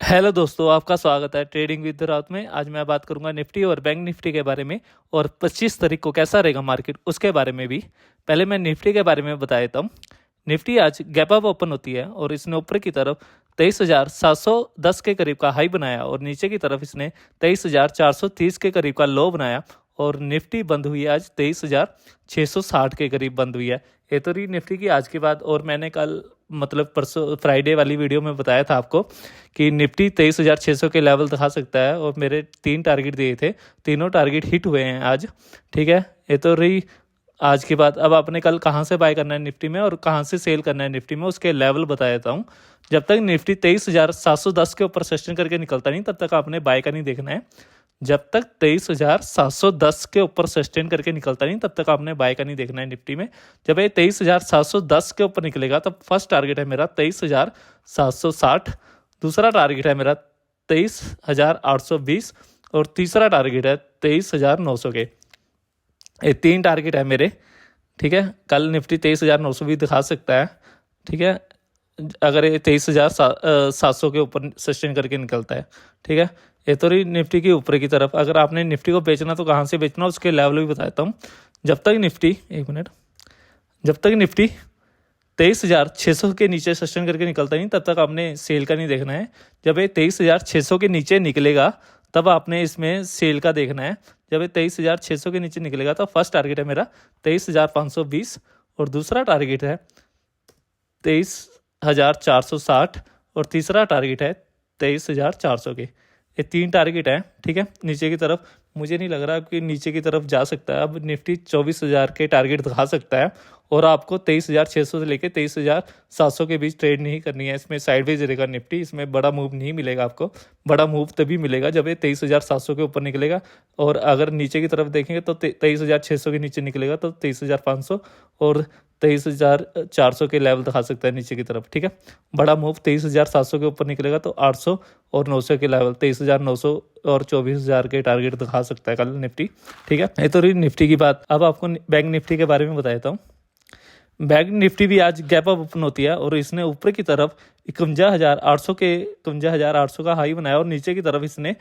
Hello दोस्तों, आपका स्वागत है ट्रेडिंग विद राउत में। आज मैं बात करूंगा निफ्टी और बैंक निफ्टी के बारे में और 25 तारीख को कैसा रहेगा मार्केट उसके बारे में भी। पहले मैं निफ्टी के बारे में बता देता हूँ। निफ्टी आज गैप अप ओपन होती है और इसने ऊपर की तरफ 23,710 के करीब का हाई बनाया और नीचे की तरफ इसने 23,430 के करीब का लो बनाया और निफ्टी बंद हुई आज 23,660 के करीब बंद हुई है। ये तो रही निफ्टी की आज की बात। और मैंने कल मतलब परसों फ्राइडे वाली वीडियो में बताया था आपको कि निफ्टी 23,600 के लेवल दिखा सकता है और मेरे 3 टारगेट दिए थे, तीनों टारगेट हिट हुए हैं आज। ठीक है, ये तो रही आज की बात। अब आपने कल कहाँ से बाय करना है निफ्टी में और कहाँ से सेल करना है निफ्टी में, उसके लेवल बता देता हूँ। जब तक निफ्टी 23,710 के ऊपर सस्टेन करके निकलता नहीं तब तक आपने बाय का नहीं देखना है। जब तक 23,710 के ऊपर सस्टेन करके निकलता नहीं तब तक आपने बाय का नहीं देखना है निफ्टी में। जब ये 23,710 के ऊपर निकलेगा तब फर्स्ट टारगेट है मेरा 23,760, दूसरा टारगेट है मेरा 23,820 और तीसरा टारगेट है 23,900 के। ये 3 टारगेट है मेरे। ठीक है, कल निफ्टी 23,900 भी दिखा सकता है। ठीक है, अगर ये 23,700 के ऊपर सस्टेन करके निकलता है। ठीक है, ये तो रही निफ्टी की ऊपर की तरफ। अगर आपने निफ्टी को बेचना तो कहाँ से बेचना उसके लेवल भी बताता हूँ। जब तक निफ्टी 23,600 के नीचे सस्टेन करके निकलता नहीं तब तक आपने सेल का नहीं देखना है। जब ये 23,600 के नीचे निकलेगा तब आपने इसमें सेल का देखना है। जब ये 23,600 के नीचे निकलेगा तो फर्स्ट टारगेट है मेरा 23,520 और दूसरा टारगेट है 23,460 और तीसरा टारगेट है 23,400 के। ये 3 टारगेट हैं। ठीक है, नीचे की तरफ मुझे नहीं लग रहा कि नीचे की तरफ जा सकता है। अब निफ्टी 24,000 के टारगेट दिखा सकता है और आपको 23,600 से लेकर 23,700 के बीच ट्रेड नहीं करनी है। इसमें साइडवेज रहेगा निफ्टी, इसमें बड़ा मूव नहीं मिलेगा आपको। बड़ा मूव तभी मिलेगा जब ये 23,700 के ऊपर निकलेगा। और अगर नीचे की तरफ देखेंगे तो 23,600 के नीचे निकलेगा तो 23,500 और 23,400 के लेवल दिखा सकता है नीचे की तरफ। ठीक है, बड़ा मूव 23,700 के ऊपर निकलेगा तो 800 और 900 के लेवल 23,900 और 24,000 के टारगेट दिखा सकता है कल निफ्टी। ठीक है, ये तो रही निफ्टी की बात। अब आपको बैंक निफ्टी के बारे में बता देता हूँ। बैंक निफ्टी भी आज गैप अप ओपन होती है और इसने ऊपर की तरफ 51,800 का हाई बनाया और नीचे की तरफ इसने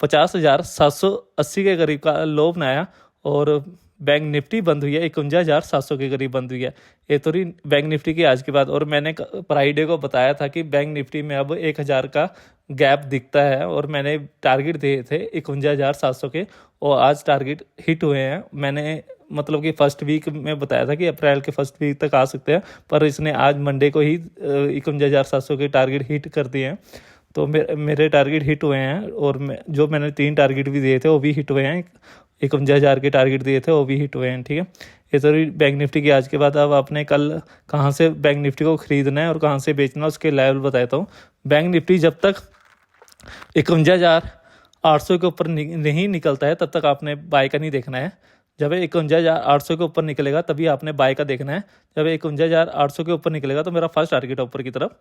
50,780 के करीब का लो बनाया और बैंक निफ्टी बंद हुई है 51,700 के करीब बंद हुई है। ये तो रही बैंक निफ्टी की आज की बात। और मैंने फ्राइडे को बताया था कि बैंक निफ्टी में अब 1,000 का गैप दिखता है और मैंने टारगेट दिए थे 51,700 के और आज टारगेट हिट हुए हैं। मैंने मतलब कि फर्स्ट वीक में बताया था कि अप्रैल के फर्स्ट वीक तक आ सकते हैं, पर इसने आज मंडे को ही 51,700 के टारगेट हिट कर दिए हैं। तो मेरे टारगेट हिट हुए हैं और जो मैंने 3 टारगेट भी दिए थे वो भी हिट हुए हैं। 51,000 के टारगेट दिए थे वो भी हिट हुए हैं। ठीक है, ये तो बैंक निफ्टी की आज के बाद। अब आपने कल कहाँ से बैंक निफ्टी को खरीदना है और कहाँ से बेचना है उसके लेवल बताता हूँ। बैंक निफ्टी जब तक 51,800 के ऊपर नहीं निकलता है तब तक आपने बाय का नहीं देखना है। जब 51,800 के ऊपर निकलेगा तभी आपने बाय का देखना है। जब 51,800 के ऊपर निकलेगा तो मेरा फर्स्ट टारगेट है ऊपर की तरफ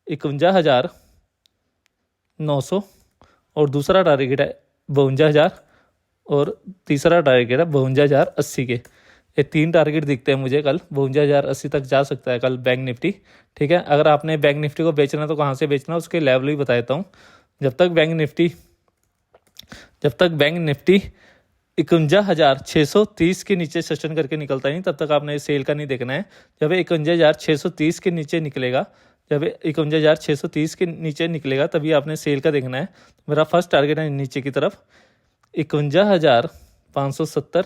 51,900 और दूसरा टारगेट है 52,000 और तीसरा टारगेट है 52,080 के। ये 3 टारगेट दिखते हैं मुझे कल। 52,080 तक जा सकता है कल बैंक निफ्टी। ठीक है, अगर आपने बैंक निफ्टी को बेचना तो कहाँ से बेचना उसके लेवल भी बता देता हूँ। जब तक बैंक निफ्टी 51,630 के नीचे सस्टेन करके निकलता नहीं तब तक आपने सेल का नहीं देखना है। जब 51,630 के नीचे निकलेगा, जब 51,630 के नीचे निकलेगा तभी आपने सेल का देखना है। मेरा फर्स्ट टारगेट है नीचे की तरफ 51,570,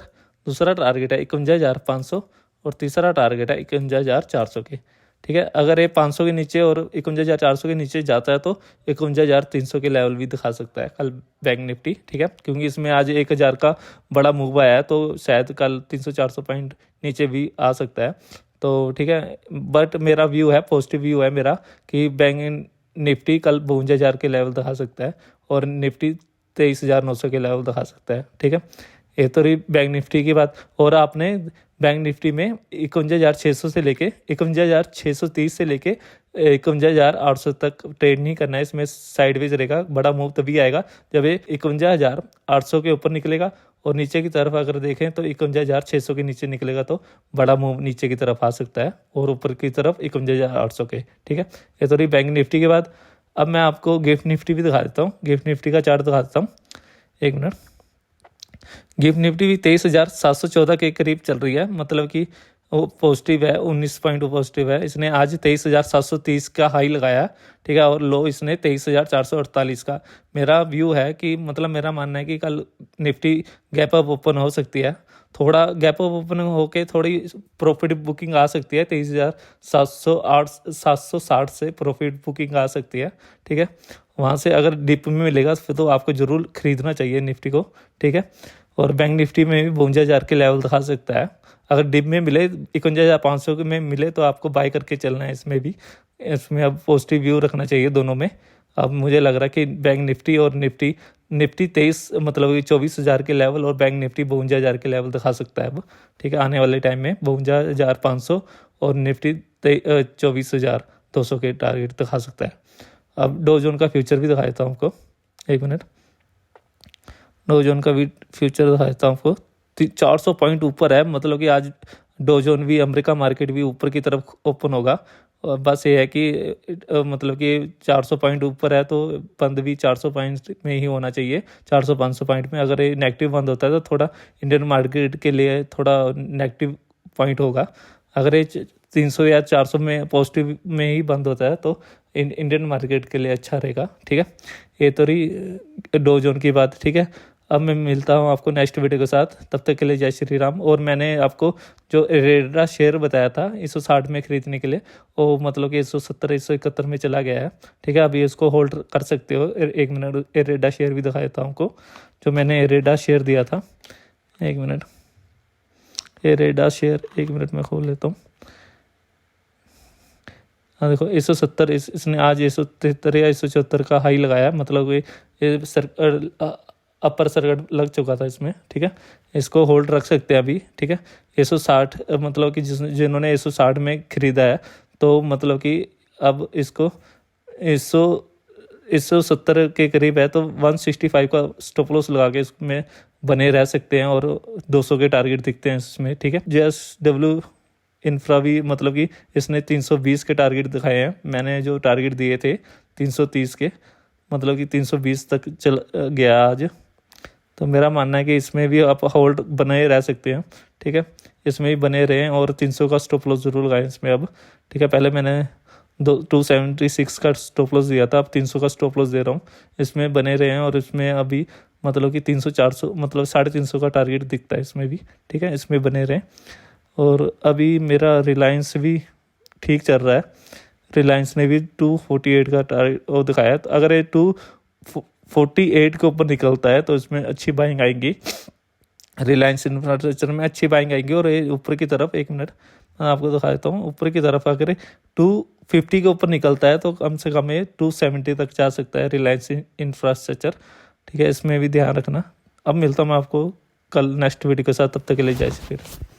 दूसरा टारगेट है 51,500 और तीसरा टारगेट है 51,400 के। ठीक है, अगर ये 500 के नीचे और 51,400 के नीचे जाता है तो 51,300 के लेवल भी दिखा सकता है कल बैंक निफ्टी। ठीक है, क्योंकि इसमें आज 1,000 का बड़ा मूव आया है तो शायद कल 300-400 पॉइंट नीचे भी आ सकता है। तो ठीक है, बट मेरा व्यू है, पॉजिटिव व्यू है मेरा कि बैंक निफ्टी कल 52,000 के लेवल दिखा सकता है और निफ्टी 23,900 के लेवल दिखा सकता है। ठीक है, ये तो रही बैंक निफ्टी की बात। और आपने बैंक निफ्टी में 51,600 से लेके 51,630 से लेके 51,800 तक ट्रेड नहीं करना है। इसमें साइडवेज रहेगा, बड़ा मूव तभी आएगा जब ये 51,800 के ऊपर निकलेगा और नीचे की तरफ अगर देखें तो 51,600 के नीचे निकलेगा तो बड़ा मूव नीचे की तरफ आ सकता है और ऊपर की तरफ 51,800 के। ठीक है, ये तो रही बैंक निफ्टी के बाद। अब मैं आपको गिफ्ट निफ्टी भी दिखा देता हूँ, गिफ्ट निफ्टी का चार्ट दिखा देता हूँ, एक मिनट। गिफ्ट निफ्टी भी 23,714 के करीब चल रही है, मतलब कि वो पॉजिटिव है, 19 पॉइंट पॉजिटिव है। इसने आज 23,730 का हाई लगाया, ठीक है, और लो इसने 23,448 का। मेरा व्यू है कि मतलब मेरा मानना है कि कल निफ्टी गैप अप ओपन हो सकती है, थोड़ा गैप अप ओपन होके थोड़ी प्रॉफिट बुकिंग आ सकती है, 23,760 से प्रॉफिट बुकिंग आ सकती है, ठीक है। वहाँ से अगर डिप में मिलेगा फिर तो आपको ज़रूर खरीदना चाहिए निफ्टी को, ठीक है। और बैंक निफ्टी में भी 52,000 के लेवल दिखा सकता है। अगर डिप में मिले 51,500 में मिले तो आपको बाय करके चलना है इसमें भी। इसमें अब पॉजिटिव व्यू रखना चाहिए दोनों में। अब मुझे लग रहा है कि बैंक निफ्टी और निफ्टी 23 मतलब 24,000 के लेवल और बैंक निफ्टी 52,000 के लेवल दिखा सकता है अब, ठीक है, आने वाले टाइम में 52,500 और निफ्टी 24,200 के टारगेट दिखा सकता है। अब डो जोन का फ्यूचर भी दिखा देता हूँ आपको, एक मिनट। डो जोन का भी फ्यूचर दिखा देता हूँ आपको, 400 पॉइंट ऊपर है, मतलब कि आज डो जोन भी, अमेरिका मार्केट भी ऊपर की तरफ ओपन होगा। और बस ये है कि मतलब कि 400 पॉइंट ऊपर है तो बंद भी 400 पॉइंट में ही होना चाहिए, 400-500 पॉइंट में। अगर ये नेगेटिव बंद होता है तो थोड़ा इंडियन मार्केट के लिए थोड़ा नेगेटिव पॉइंट होगा। अगर ये 300 या 400 में पॉजिटिव में ही बंद होता है तो इंडियन मार्केट के लिए अच्छा रहेगा, ठीक है। ये तो रही डो जोन की बात, ठीक है। अब मैं मिलता हूँ आपको नेक्स्ट वीडियो के साथ, तब तक के लिए जय श्री राम। और मैंने आपको जो एरेडा शेयर बताया था 160 में खरीदने के लिए, वो मतलब कि 170 171 में चला गया है, ठीक है। अभी इसको होल्ड कर सकते हो। एक मिनट, एरेडा शेयर भी दिखा देता हूँ आपको, जो मैंने एरेडा शेयर दिया था, एक मिनट। एरेडा शेयर, एक मिनट में खोल लेता हूँ। हाँ देखो 170, इसने आज 173 या 174 का हाई लगाया, मतलब ये अपर सर्किट लग चुका था इसमें, ठीक है। इसको होल्ड रख सकते हैं अभी, ठीक है। 160 मतलब कि जिन्होंने 160 में खरीदा है तो मतलब कि अब इसको 170 के करीब है तो 165 का स्टॉप लॉस लगा के इसमें बने रह सकते हैं और 200 के टारगेट दिखते हैं इसमें, ठीक है। JSW इंफ्रा भी मतलब कि इसने 320 के टारगेट दिखाए हैं, मैंने जो टारगेट दिए थे 330 के, मतलब कि 320 तक चल गया आज। तो मेरा मानना है कि इसमें भी आप होल्ड बने रह सकते हैं, ठीक है। इसमें भी बने रहें और 300 का स्टॉप लॉस जरूर लगाएं इसमें अब, ठीक है। पहले मैंने 276 का स्टॉप लॉस दिया था, अब 300 का स्टॉप लॉस दे रहा हूँ। इसमें बने रहें और इसमें अभी मतलब कि 300-400 मतलब 350 का टारगेट दिखता है इसमें भी, ठीक है। इसमें बने रहें। और अभी मेरा रिलायंस भी ठीक चल रहा है, रिलायंस ने भी 248 का टारगेट वो दिखाया। तो अगर ये 248 के ऊपर निकलता है तो इसमें अच्छी बाइंग आएंगी, रिलायंस इंफ्रास्ट्रक्चर में अच्छी बाइंग आएंगी। और ये ऊपर की तरफ, एक मिनट मैं आपको दिखा देता हूँ, ऊपर की तरफ अगर 250 के ऊपर निकलता है तो कम से कम ये 270 तक जा सकता है रिलायंस इंफ्रास्ट्रक्चर, ठीक है। इसमें भी ध्यान रखना। अब मिलता हूँ मैं आपको कल नेक्स्ट वीडियो के साथ, तब तक के लिए जय श्री राम।